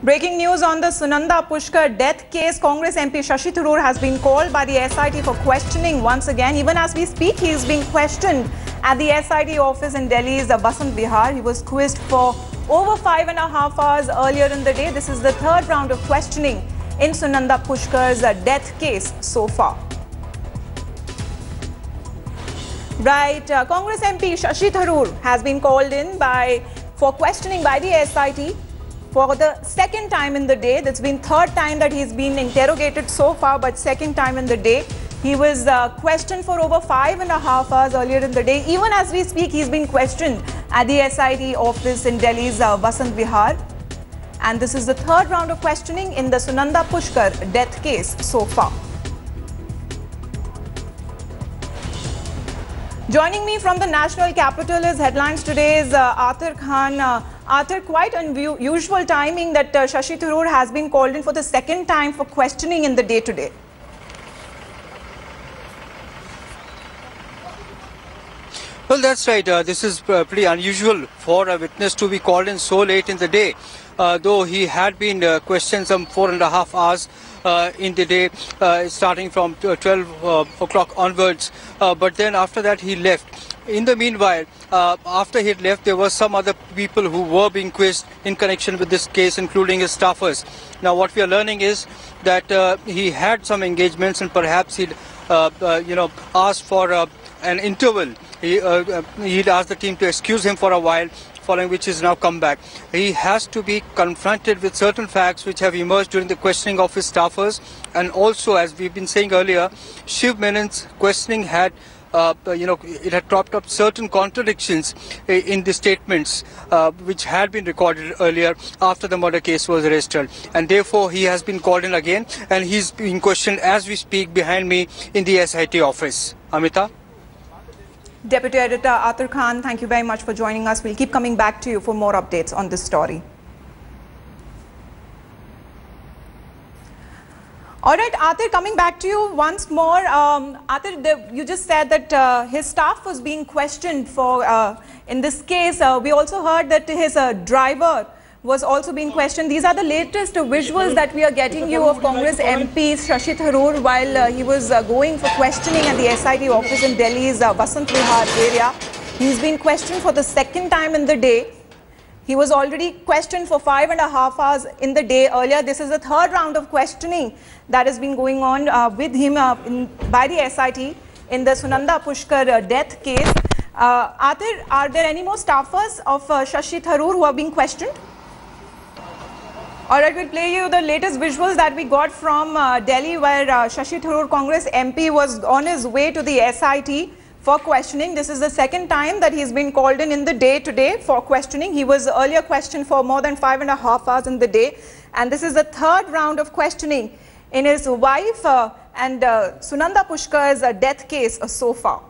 Breaking news on the Sunanda Pushkar death case. Congress MP Shashi Tharoor has been called by the SIT for questioning once again. Even as we speak, he is being questioned at the SIT office in Delhi's Basant Vihar. He was quizzed for over 5.5 hours earlier in the day. This is the third round of questioning in Sunanda Pushkar's death case so far. Right, Congress MP Shashi Tharoor has been called in for questioning by the SIT for the second time in the day. That's been third time that he's been interrogated so far, but second time in the day. He was questioned for over 5.5 hours earlier in the day. Even as we speak, he's been questioned at the SIT office in Delhi's Basant Vihar. And this is the third round of questioning in the Sunanda Pushkar death case so far. Joining me from the national capital is headlines today's Athar Khan. Athar, quite unusual timing that Shashi Tharoor has been called in for the second time for questioning in the day today. Well, that's right. This is pretty unusual for a witness to be called in so late in the day. Though he had been questioned some 4.5 hours in the day, starting from 12 o'clock onwards. But then after that he left. In the meanwhile, after he had left, there were some other people who were being quizzed in connection with this case, including his staffers. Now, what we are learning is that he had some engagements, and perhaps he'd, asked for an interval. He'd asked the team to excuse him for a while, following which he's now come back. He has to be confronted with certain facts which have emerged during the questioning of his staffers, and also, as we've been saying earlier, Shiv Menon's questioning had it had cropped up certain contradictions in the statements which had been recorded earlier after the murder case was arrested, and therefore he has been called in again, and he's being questioned as we speak behind me in the SIT office. Amita? Deputy Editor Athar Khan, thank you very much for joining us. We'll keep coming back to you for more updates on this story. All right, Athar, coming back to you once more. Athar, you just said that his staff was being questioned for, in this case. We also heard that his driver was also being questioned. These are the latest visuals that we are getting you of Congress MP Shashi Tharoor while he was going for questioning at the SIT office in Delhi's Basant Vihar area. He's been questioned for the second time in the day. He was already questioned for 5.5 hours in the day earlier. This is the third round of questioning that has been going on with him by the SIT in the Sunanda Pushkar death case. Athar, are there any more staffers of Shashi Tharoor who are being questioned? All right, we'll play you the latest visuals that we got from Delhi, where Shashi Tharoor, Congress MP, was on his way to the SIT for questioning. This is the second time that he's been called in the day today for questioning. He was earlier questioned for more than 5.5 hours in the day. And this is the third round of questioning in his wife and Sunanda Pushkar's death case so far.